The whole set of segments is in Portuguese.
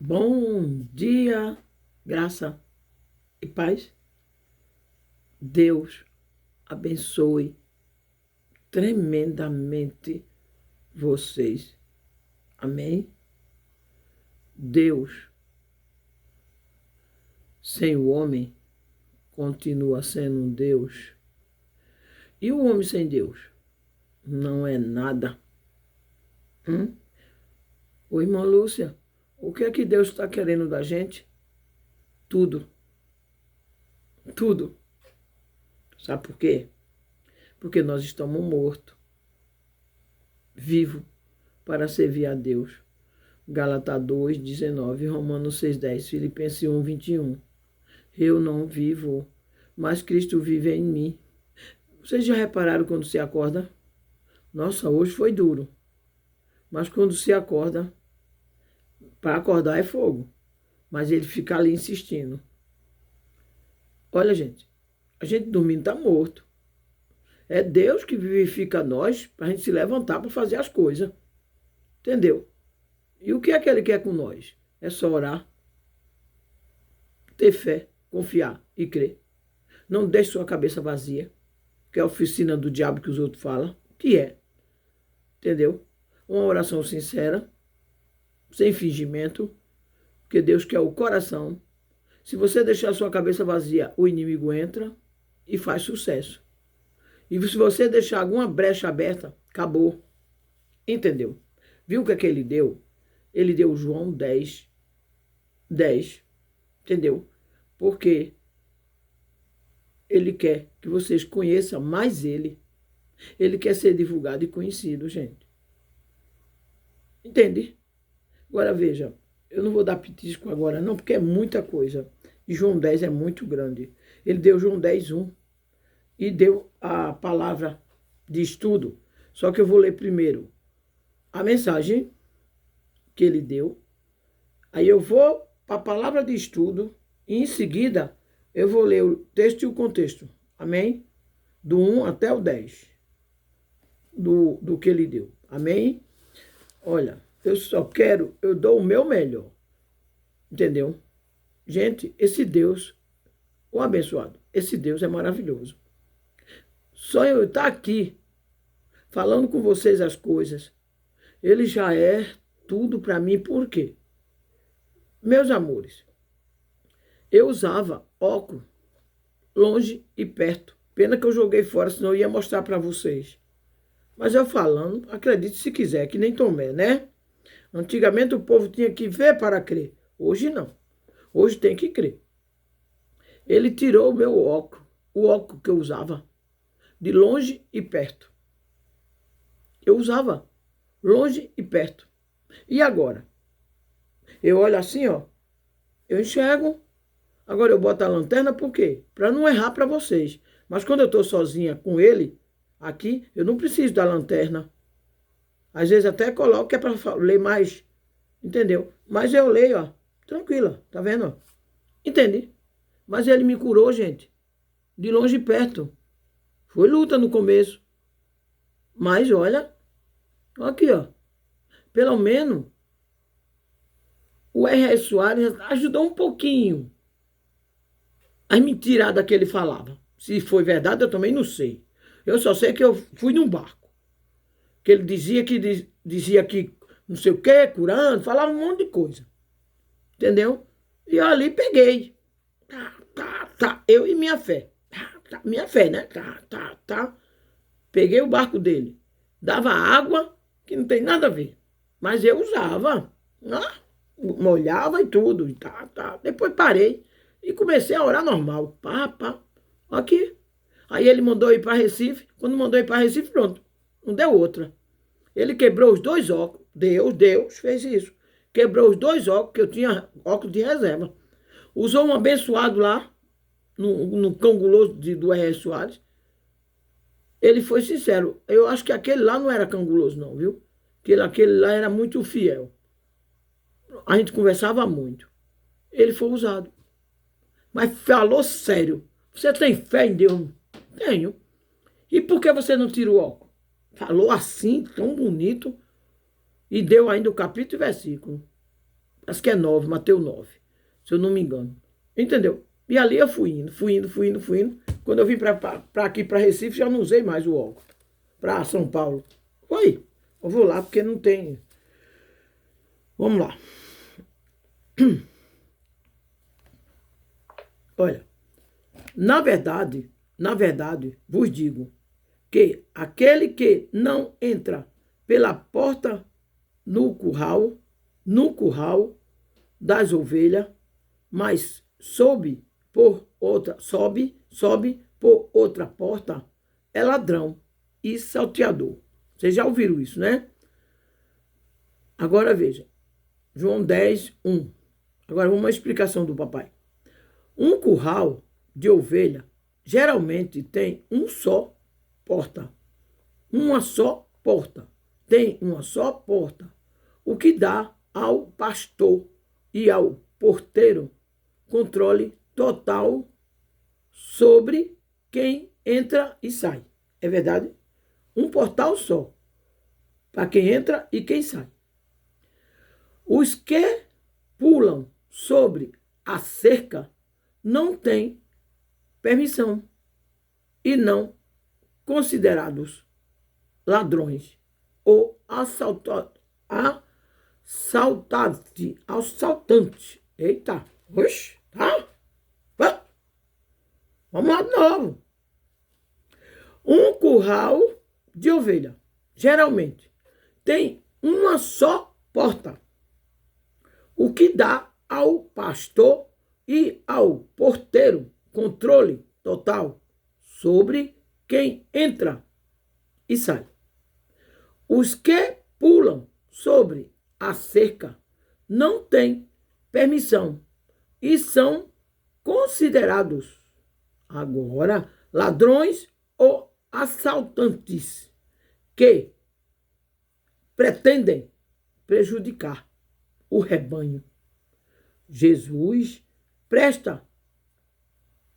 Bom dia, graça e paz. Deus abençoe tremendamente vocês. Amém? Deus, sem o homem, continua sendo um Deus. E o homem sem Deus? Não é nada. Ô, irmã Lúcia, o que é que Deus está querendo da gente? Tudo. Tudo. Sabe por quê? Porque nós estamos mortos, vivos, para servir a Deus. Gálatas 2:19, Romanos 6:10, Filipenses 1:21. Eu não vivo, mas Cristo vive em mim. Vocês já repararam quando se acorda? Nossa, hoje foi duro. Mas quando se acorda, para acordar é fogo. Mas ele fica ali insistindo. Olha, gente, a gente dormindo está morto. É Deus que vivifica nós para a gente se levantar para fazer as coisas. Entendeu? E o que é que ele quer com nós? É só orar, ter fé, confiar e crer. Não deixe sua cabeça vazia, que é a oficina do diabo que os outros falam, que é. Entendeu? Uma oração sincera, sem fingimento, porque Deus quer o coração. Se você deixar sua cabeça vazia, o inimigo entra e faz sucesso. E se você deixar alguma brecha aberta, acabou. Entendeu? Viu o que é que ele deu? Ele deu João 10. Entendeu? Porque ele quer que vocês conheçam mais ele. Ele quer ser divulgado e conhecido, gente. Entende? Agora veja, eu não vou dar pitisco agora não, porque é muita coisa. E João 10 é muito grande. Ele deu João 10:1 e deu a palavra de estudo. Só que eu vou ler primeiro a mensagem que ele deu. Aí eu vou para a palavra de estudo e em seguida eu vou ler o texto e o contexto. Amém? Do 1 até o 10. Do que ele deu. Amém? Olha, eu dou o meu melhor. Entendeu? Gente, esse Deus, o abençoado, esse Deus é maravilhoso. Só eu estar aqui, falando com vocês as coisas, ele já é tudo para mim. Por quê? Meus amores, eu usava óculos longe e perto. Pena que eu joguei fora, senão eu ia mostrar para vocês. Mas eu falando, acredite se quiser, que nem Tomé, né? Antigamente o povo tinha que ver para crer. Hoje não. Hoje tem que crer. Ele tirou o meu óculos, o óculos que eu usava, de longe e perto. Eu usava longe e perto. E agora? Eu olho assim, ó, eu enxergo. Agora eu boto a lanterna por quê? Para não errar para vocês. Mas quando eu estou sozinha com ele, aqui, eu não preciso da lanterna. Às vezes até coloco que é para ler mais, entendeu? Mas eu leio, ó, tranquila, tá vendo? Ó? Entendi. Mas ele me curou, gente, de longe e perto. Foi luta no começo. Mas olha, aqui, ó. Pelo menos o R.S. Soares ajudou um pouquinho a me tirar da que ele falava. Se foi verdade, eu também não sei. Eu só sei que eu fui num barco. Que ele dizia que não sei o quê, curando, falava um monte de coisa. Entendeu? E eu ali peguei. Tá. Eu e minha fé. Minha fé, né? Tá. Peguei o barco dele. Dava água, que não tem nada a ver. Mas eu usava. Molhava e tudo. E tá. Depois parei e comecei a orar normal. Pá. Aqui. Aí ele mandou ir para Recife. Quando mandou ir para Recife, pronto. Não deu outra. Ele quebrou os dois óculos. Deus fez isso. Quebrou os dois óculos, que eu tinha óculos de reserva. Usou um abençoado lá, no cão guloso do R.S. Soares. Ele foi sincero. Eu acho que aquele lá não era cão guloso, não, viu? Aquele lá era muito fiel. A gente conversava muito. Ele foi usado. Mas falou sério. Você tem fé em Deus? Tenho. E por que você não tira o óculos? Falou assim, tão bonito. E deu ainda o capítulo e versículo. acho que é 9, Mateus 9, se eu não me engano. Entendeu? E ali eu fui indo. Quando eu vim para aqui, para Recife, já não usei mais o óculos. Para São Paulo. Oi, eu vou lá porque não tem. Vamos lá. Olha, na verdade, vos digo que aquele que não entra pela porta no curral das ovelhas, mas sobe por outra porta, é ladrão e salteador. Vocês já ouviram isso, né? Agora veja, João 10, 1. Agora uma explicação do papai. Um curral de ovelha geralmente tem uma só porta. Tem uma só porta. O que dá ao pastor e ao porteiro controle total sobre quem entra e sai. É verdade? Um portal só, para quem entra e quem sai. Os que pulam sobre a cerca não têm permissão e não considerados ladrões ou assaltantes. Eita, oxe, tá? Vamos lá de novo. Um curral de ovelha, geralmente, tem uma só porta, o que dá ao pastor e ao porteiro controle total sobre quem entra e sai. Os que pulam sobre a cerca não têm permissão e são considerados agora ladrões ou assaltantes que pretendem prejudicar o rebanho. Jesus presta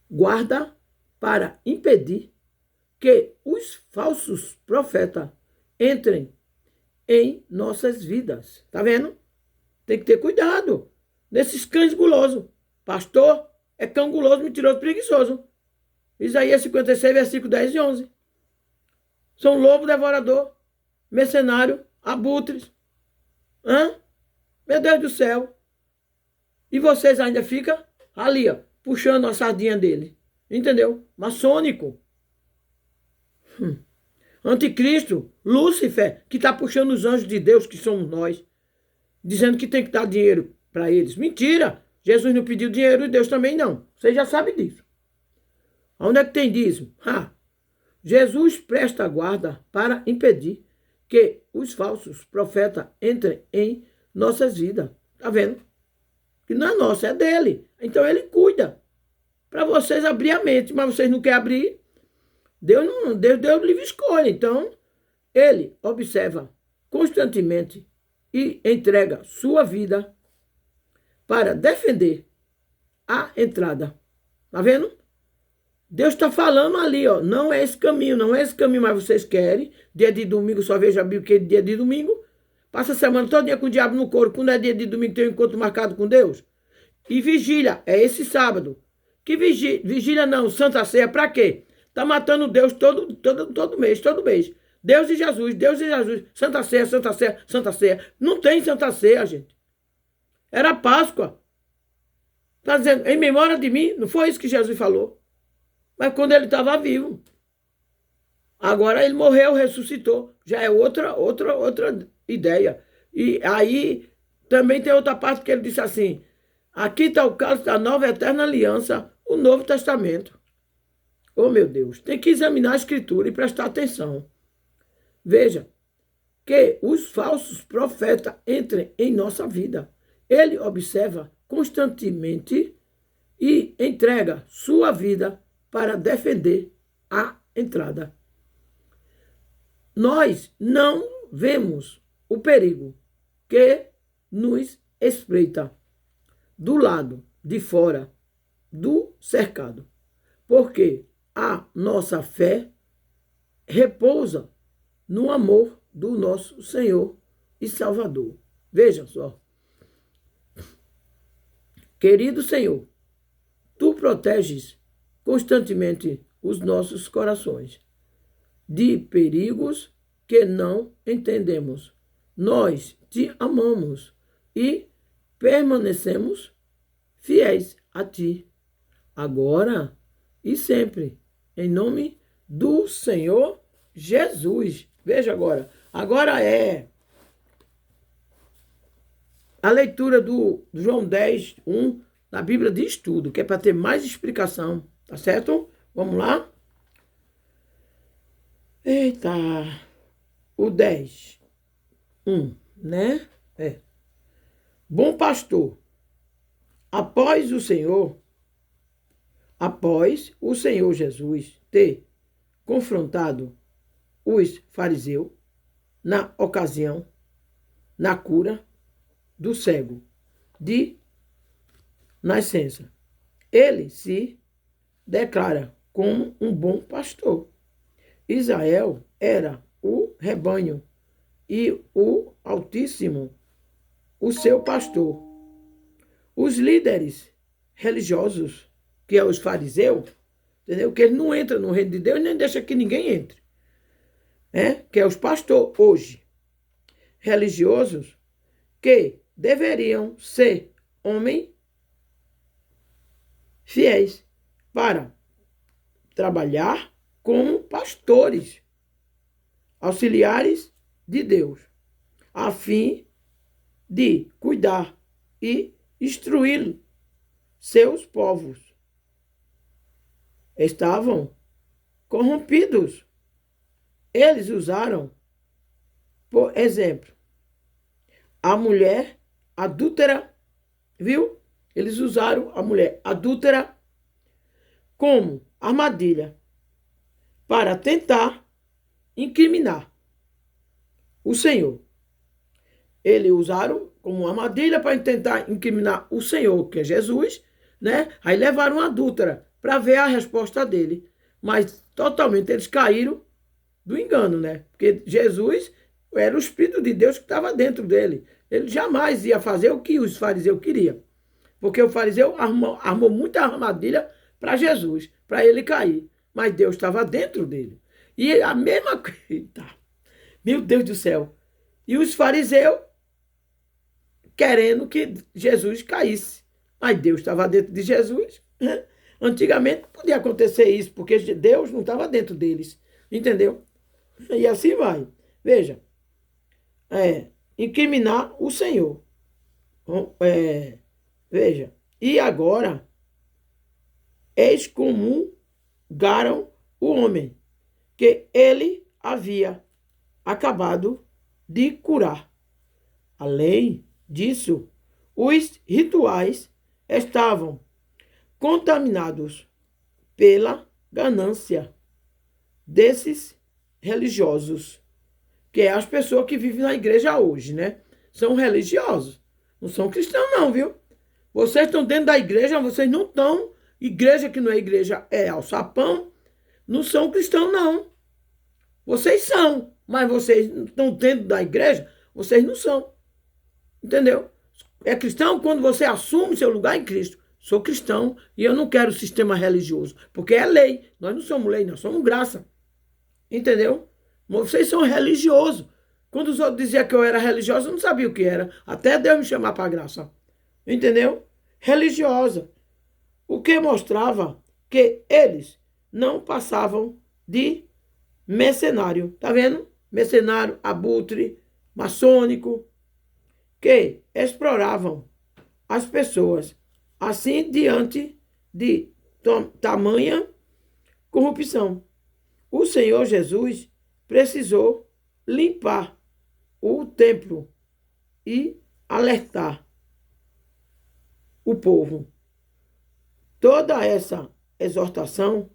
guarda para impedir que os falsos profetas entrem em nossas vidas. Tá vendo? Tem que ter cuidado nesses cães gulosos. Pastor é cão guloso, mentiroso, preguiçoso. Isaías 56, versículo 10 e 11. São lobo devorador, mercenário, abutres. Meu Deus do céu. E vocês ainda ficam ali, ó, puxando a sardinha dele. Entendeu? Maçônico. Anticristo, Lúcifer, que está puxando os anjos de Deus, que somos nós, dizendo que tem que dar dinheiro para eles. Mentira! Jesus não pediu dinheiro e Deus também não. Você já sabe disso. Onde é que tem dízimo? Jesus presta guarda para impedir que os falsos profetas entrem em nossas vidas. Tá vendo? Que não é nossa, é dele. Então ele cuida. Para vocês abrir a mente, mas vocês não querem abrir. Deus deu livre escolha. Então, ele observa constantemente e entrega sua vida para defender a entrada. Tá vendo? Deus está falando ali, ó. Não é esse caminho, mas vocês querem. Dia de domingo, só vejo a Bíblia que é dia de domingo. Passa a semana todo com o diabo no couro. Quando é dia de domingo, tem um encontro marcado com Deus. E vigília, é esse sábado. Que vigília não, Santa Ceia, para quê? Tá matando Deus todo mês. Deus e Jesus. Santa Ceia. Não tem Santa Ceia, gente. Era Páscoa. Tá dizendo, em memória de mim, não foi isso que Jesus falou. Mas quando ele estava vivo. Agora ele morreu, ressuscitou. Já é outra ideia. E aí também tem outra parte que ele disse assim: aqui está o caso da nova eterna aliança, o Novo Testamento. Oh, meu Deus, tem que examinar a Escritura e prestar atenção. Veja, que os falsos profetas entrem em nossa vida. Ele observa constantemente e entrega sua vida para defender a entrada. Nós não vemos o perigo que nos espreita do lado de fora do cercado, porque a nossa fé repousa no amor do nosso Senhor e Salvador. Veja só. Querido Senhor, tu proteges constantemente os nossos corações de perigos que não entendemos. Nós te amamos e permanecemos fiéis a ti, agora e sempre, em nome do Senhor Jesus. Veja agora é a leitura do João 10, 1, na Bíblia de Estudo, que é para ter mais explicação, tá certo? Vamos lá? Eita, o 10, 1, né? Bom pastor, após o Senhor Jesus ter confrontado os fariseus na ocasião, na cura do cego de nascença, ele se declara como um bom pastor. Israel era o rebanho e o Altíssimo o seu pastor. Os líderes religiosos, que é os fariseus, entendeu? Que ele não entra no reino de Deus nem deixa que ninguém entre. Que é os pastores hoje, religiosos, que deveriam ser homens fiéis para trabalhar como pastores, auxiliares de Deus, a fim de cuidar e instruir seus povos. Estavam corrompidos. Eles usaram, por exemplo, a mulher adúltera, viu? Eles usaram a mulher adúltera como armadilha para tentar incriminar o Senhor. Eles usaram como armadilha para tentar incriminar o Senhor, que é Jesus, né? Aí levaram a adúltera para ver a resposta dele. Mas totalmente eles caíram do engano, né? Porque Jesus era o Espírito de Deus que estava dentro dele. Ele jamais ia fazer o que os fariseus queriam. Porque o fariseu armou muita armadilha para Jesus, para ele cair. Mas Deus estava dentro dele. E a mesma coisa. Meu Deus do céu. E os fariseus querendo que Jesus caísse. Mas Deus estava dentro de Jesus. Né? Antigamente podia acontecer isso, porque Deus não estava dentro deles. Entendeu? E assim vai. Veja. Incriminar o Senhor. Veja. E agora excomungaram o homem que ele havia acabado de curar. Além disso, os rituais estavam contaminados pela ganância desses religiosos, que é as pessoas que vivem na igreja hoje, né? São religiosos, não são cristãos não, viu? Vocês estão dentro da igreja, vocês não estão. Igreja que não é igreja é alçapão, não são cristãos não. Vocês são, mas vocês estão dentro da igreja, vocês não são. Entendeu? É cristão quando você assume seu lugar em Cristo. Sou cristão e eu não quero sistema religioso, porque é lei. Nós não somos lei, nós somos graça. Entendeu? Vocês são religiosos. Quando os outros diziam que eu era religioso, eu não sabia o que era. Até Deus me chamar para a graça. Entendeu? Religiosa. O que mostrava que eles não passavam de mercenário. Tá vendo? Mercenário, abutre, maçônico, que exploravam as pessoas. Assim, diante de tamanha corrupção, o Senhor Jesus precisou limpar o templo e alertar o povo. Toda essa exortação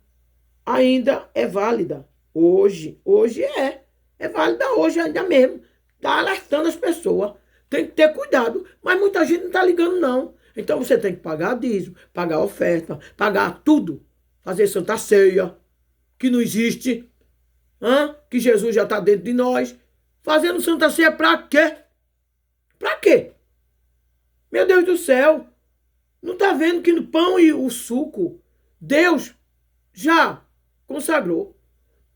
ainda é válida hoje. Hoje é válida hoje ainda mesmo. Está alertando as pessoas. Tem que ter cuidado, mas muita gente não está ligando não. Então você tem que pagar dízimo, pagar oferta, pagar tudo. Fazer Santa Ceia, que não existe. Que Jesus já está dentro de nós. Fazendo Santa Ceia para quê? Para quê? Meu Deus do céu. Não está vendo que no pão e o suco, Deus já consagrou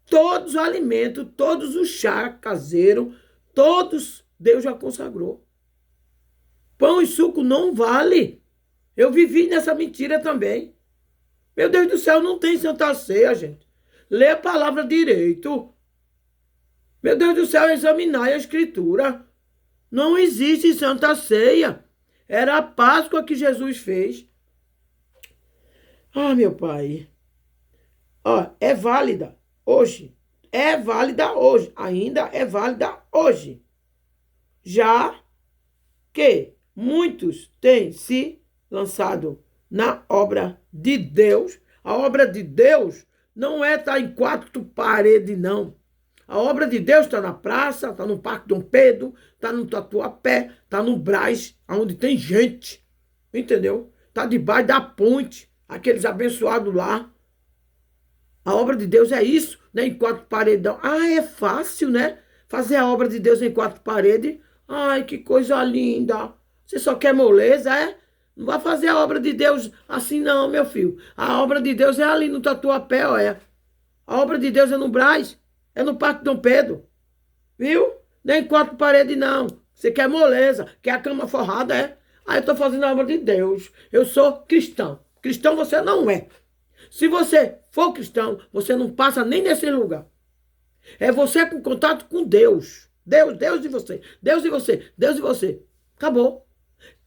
todos os alimentos, todos os chá caseiro, todos Deus já consagrou. Pão e suco não vale. Eu vivi nessa mentira também. Meu Deus do céu, não tem Santa Ceia, gente. Lê a palavra direito. Meu Deus do céu, examinar a Escritura. Não existe Santa Ceia. Era a Páscoa que Jesus fez. Ah, meu Pai. Ó, é válida hoje. É válida hoje. Ainda é válida hoje. Já que muitos têm se lançado na obra de Deus. A obra de Deus não é estar em quatro paredes, não. A obra de Deus está na praça, está no Parque Dom Pedro, está no Tatuapé, está no Brás, onde tem gente. Entendeu? Está debaixo da ponte, aqueles abençoados lá. A obra de Deus é isso, né? Em quatro paredes. Ah, é fácil, né? Fazer a obra de Deus em quatro paredes. Ai, que coisa linda. Você só quer moleza, é? Não vai fazer a obra de Deus assim não, meu filho. A obra de Deus é ali no Tatuapé, olha. A obra de Deus é no Brás, é no Parque Dom Pedro. Viu? Nem quatro paredes, não. Você quer moleza, quer a cama forrada, é? Aí eu estou fazendo a obra de Deus. Eu sou cristão. Cristão você não é. Se você for cristão, você não passa nem nesse lugar. É você com contato com Deus. Deus, Deus e você. Deus e você. Deus e você. Acabou.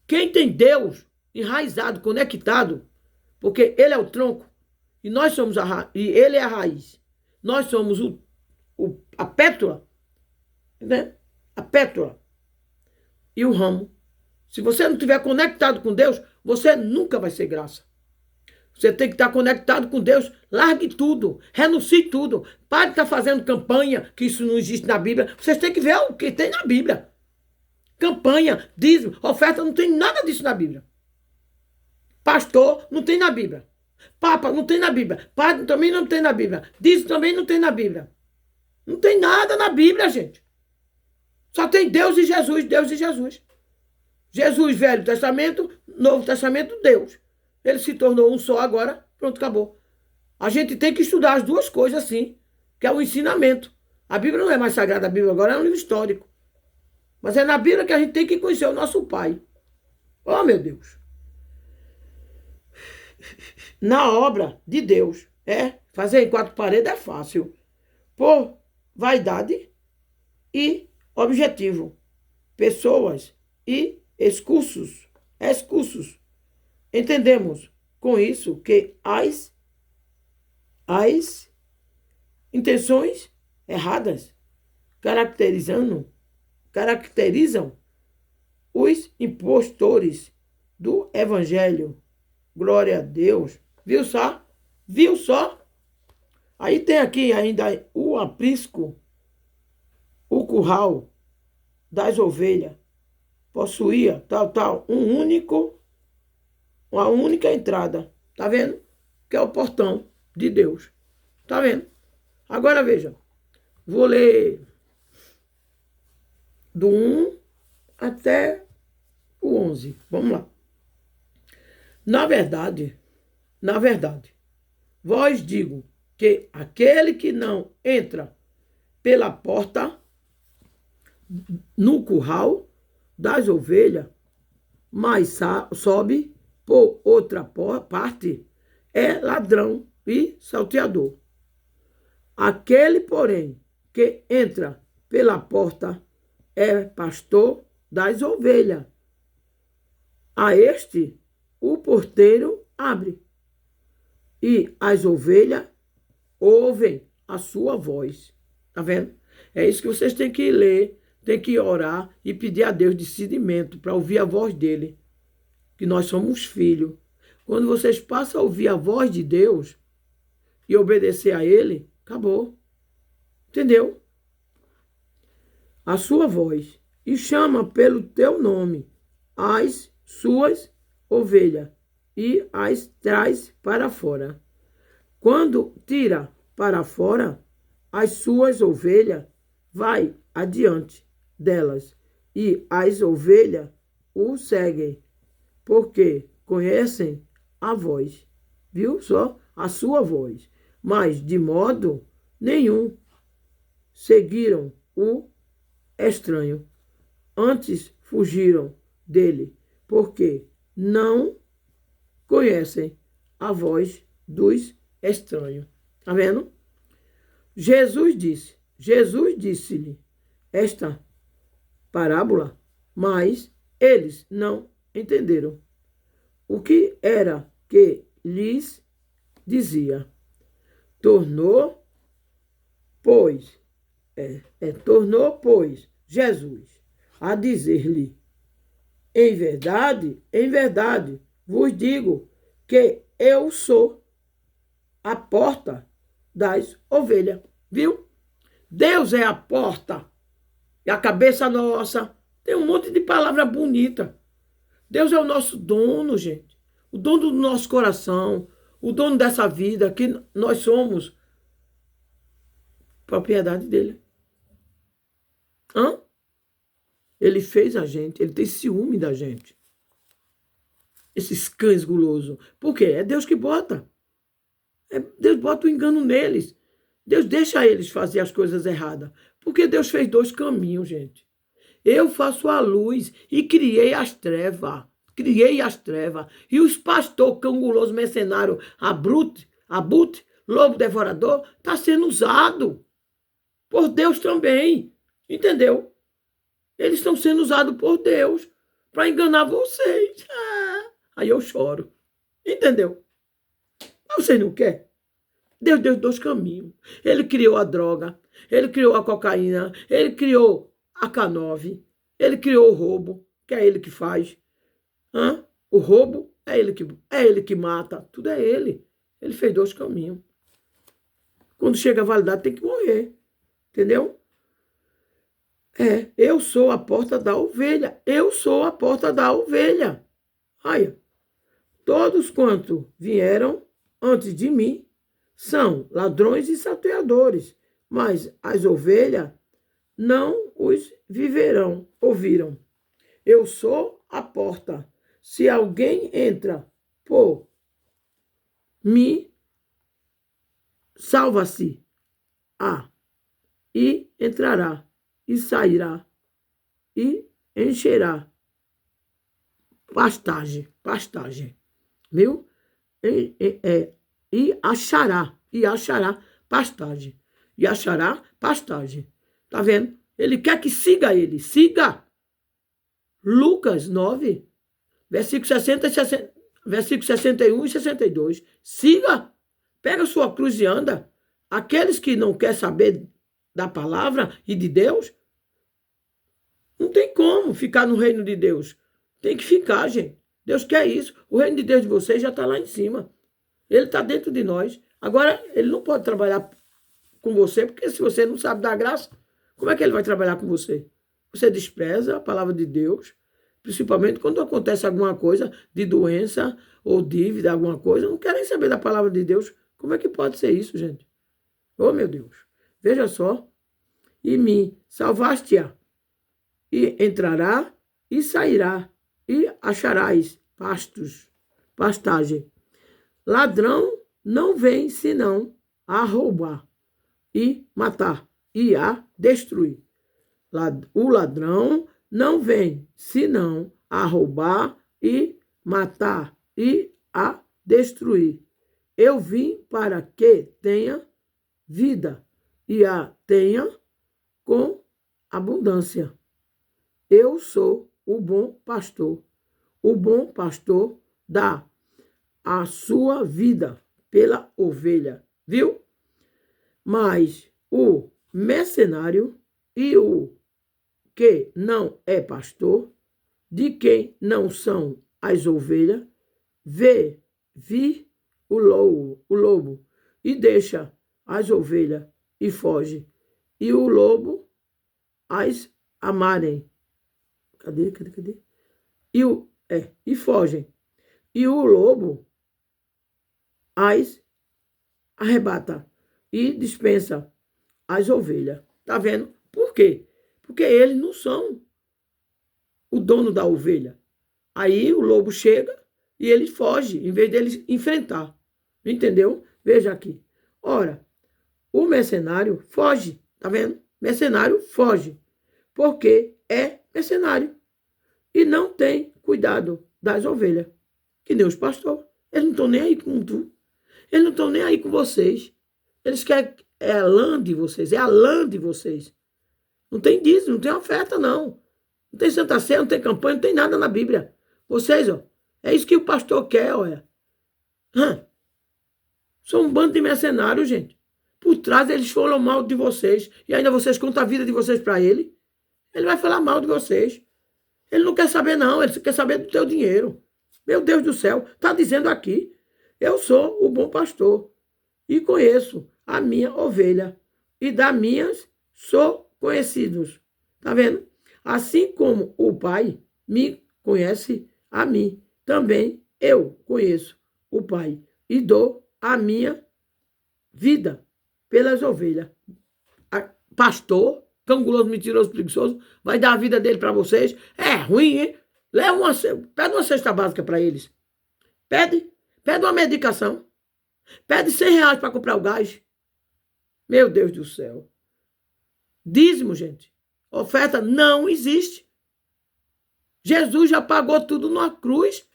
Quem tem Deus enraizado, conectado, porque ele é o tronco e nós somos e ele é a raiz. Nós somos a pétala, né? A pétala e o ramo. Se você não estiver conectado com Deus, você nunca vai ser graça. Você tem que estar conectado com Deus. Largue tudo. Renuncie tudo. Pare de estar fazendo campanha, que isso não existe na Bíblia. Vocês têm que ver o que tem na Bíblia. Campanha, dízimo, oferta, não tem nada disso na Bíblia. Pastor, não tem na Bíblia. Papa, não tem na Bíblia. Padre, também não tem na Bíblia. Dízimo também não tem na Bíblia. Não tem nada na Bíblia, gente. Só tem Deus e Jesus, Deus e Jesus. Jesus, Velho Testamento, Novo Testamento, Deus. Ele se tornou um só agora, pronto, acabou. A gente tem que estudar as duas coisas assim, que é o ensinamento. A Bíblia não é mais sagrada, a Bíblia agora é um livro histórico. Mas é na Bíblia que a gente tem que conhecer o nosso Pai. Oh, meu Deus. Na obra de Deus, fazer em quatro paredes é fácil. Por vaidade e objetivo. Pessoas e excursos. Entendemos com isso que as intenções erradas caracterizam os impostores do Evangelho. Glória a Deus. Viu só? Viu só? Aí tem aqui ainda o aprisco, o curral das ovelhas. Possuía, uma única entrada. Tá vendo? Que é o portão de Deus. Tá vendo? Agora veja. Vou ler do 1 até o 11. Vamos lá. Na verdade, vós digo que aquele que não entra pela porta no curral das ovelhas, mas sobe por outra parte, é ladrão e salteador. Aquele, porém, que entra pela porta é pastor das ovelhas. A este o porteiro abre, e as ovelhas ouvem a sua voz. Tá vendo? É isso que vocês têm que ler, têm que orar e pedir a Deus discernimento para ouvir a voz dele, que nós somos filhos. Quando vocês passam a ouvir a voz de Deus e obedecer a ele, acabou. Entendeu? A sua voz, e chama pelo teu nome as suas ovelhas e as traz para fora. Quando tira para fora as suas ovelhas, vai adiante delas, e as ovelhas o seguem, porque conhecem a voz, viu só? A sua voz, mas de modo nenhum seguiram o estranho. Antes fugiram dele, porque não conhecem a voz dos estranhos. Tá vendo? Jesus disse-lhe esta parábola, mas eles não entenderam o que era que lhes dizia. Tornou, pois, Jesus a dizer-lhe, em verdade, vos digo que eu sou a porta das ovelhas. Viu? Deus é a porta. E a cabeça nossa. Tem um monte de palavra bonita. Deus é o nosso dono, gente. O dono do nosso coração. O dono dessa vida, que nós somos propriedade dele. Hã? Ele fez a gente, ele tem ciúme da gente. Esses cães gulosos. Por quê? É Deus que bota. Deus bota o engano neles. Deus deixa eles fazer as coisas erradas. Porque Deus fez dois caminhos, gente. Eu faço a luz e criei as trevas. Criei as trevas. E os pastores cangulosos, mercenários, abutre, lobo devorador, está sendo usado por Deus também. Entendeu? Eles estão sendo usados por Deus para enganar vocês. Aí eu choro. Entendeu? Mas você não quer? Deus deu dois caminhos. Ele criou a droga, ele criou a cocaína, ele criou a K9, ele criou o roubo, que é ele que faz. O roubo é ele que mata, tudo é ele. Ele fez dois caminhos. Quando chega a validade tem que morrer. Entendeu? Eu sou a porta da ovelha. Eu sou a porta da ovelha. Olha, todos quanto vieram antes de mim são ladrões e salteadores, mas as ovelhas não os ouviram. Eu sou a porta. Se alguém entra por mim, salva-se. E entrará, e sairá, e encherá. Pastagem. Viu? E achará pastagem. E achará pastagem. Tá vendo? Ele quer que siga ele. Siga. Lucas 9, versículo 61 e 62. Siga. Pega sua cruz e anda. Aqueles que não querem saber da palavra e de Deus, não tem como ficar no reino de Deus. Tem que ficar, gente. Deus quer isso. O reino de Deus de vocês já está lá em cima. Ele está dentro de nós. Agora, ele não pode trabalhar com você, porque se você não sabe dar graça, como é que ele vai trabalhar com você? Você despreza a palavra de Deus, principalmente quando acontece alguma coisa de doença ou dívida, alguma coisa, não querem saber da palavra de Deus. Como é que pode ser isso, gente? Oh, meu Deus. Veja só. E me salvaste-a. E entrará e sairá. E acharás pastagem. Ladrão não vem senão a roubar e matar e a destruir. O ladrão não vem senão a roubar e matar e a destruir. Eu vim para que tenha vida e a tenha com abundância. Eu sou o bom pastor. O bom pastor dá a sua vida pela ovelha, viu? Mas o mercenário e o que não é pastor, de quem não são as ovelhas, vê vir o lobo e deixa as ovelhas e foge. E o lobo as amarem. Cadê? E fogem. E o lobo as arrebata e dispensa as ovelhas. Tá vendo? Por quê? Porque eles não são o dono da ovelha. Aí o lobo chega E ele foge, em vez dele enfrentar. Entendeu? Veja aqui. Ora, o mercenário foge. Tá vendo? Mercenário foge. Porque é mercenário. E não tem cuidado das ovelhas. Que nem os pastores. Eles não estão nem aí com tu. Eles não estão nem aí com vocês. Eles querem a lã de vocês. É a lã de vocês. Não tem dízimo, não tem oferta, não. Não tem Santa Ceia, não tem campanha, não tem nada na Bíblia. Vocês, ó, é isso que o pastor quer, olha. São um bando de mercenários, gente. Por trás eles falam mal de vocês. E ainda vocês contam a vida de vocês para ele. Ele vai falar mal de vocês. Ele não quer saber, não. Ele quer saber do teu dinheiro. Meu Deus do céu. Está dizendo aqui. Eu sou o bom pastor. E conheço a minha ovelha. E das minhas sou conhecidos. Está vendo? Assim como o Pai me conhece a mim, também eu conheço o Pai e dou a minha vida pelas ovelhas. Pastor, canguloso, mentiroso, preguiçoso, vai dar a vida dele para vocês. É ruim, hein? Pede uma cesta básica para eles. Pede uma medicação. Pede R$100 para comprar o gás. Meu Deus do céu. Dízimo, gente. Oferta não existe. Jesus já pagou tudo na cruz.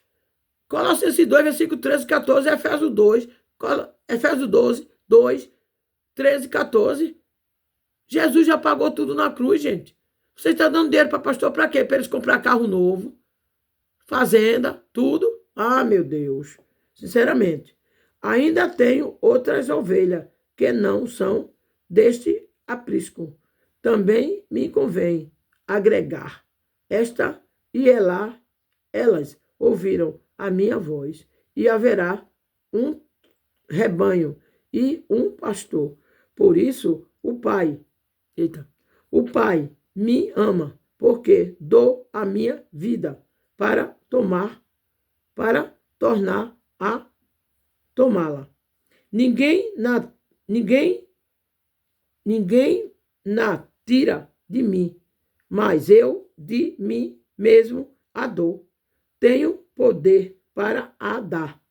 Colossenses 2, versículo 13 e 14, Efésios 2, Efésios 12, 2, 13 e 14. Jesus já pagou tudo na cruz, gente. Você está dando dinheiro para pastor para quê? Para eles comprar carro novo, fazenda, tudo? Ah, meu Deus. Sinceramente. Ainda tenho outras ovelhas que não são deste aprisco. Também me convém agregar esta e elas ouviram a minha voz, e haverá um rebanho e um pastor. Por isso o Pai me ama, porque dou a minha vida para tornar a tomá-la. Ninguém na tira de mim, mas eu de mim mesmo a dou. Tenho poder para a dar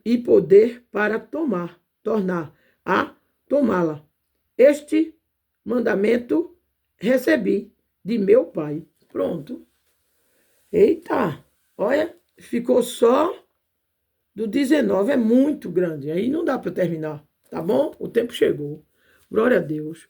e poder para tornar a tomá-la. Este mandamento recebi de meu Pai. Pronto. Eita, olha, ficou só do 19, é muito grande. Aí não dá para terminar, tá bom? O tempo chegou. Glória a Deus.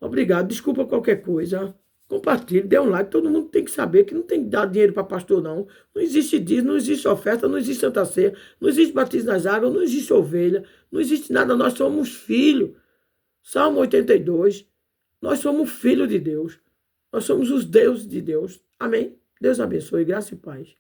Obrigado. Desculpa qualquer coisa. Compartilhe, dê um like. Todo mundo tem que saber que não tem que dar dinheiro para pastor, não. Não existe dízimo, não existe oferta, não existe Santa Ceia, não existe batismo nas águas, não existe ovelha, não existe nada. Nós somos filhos. Salmo 82. Nós somos filhos de Deus. Nós somos os deuses de Deus. Amém? Deus abençoe. Graça e paz.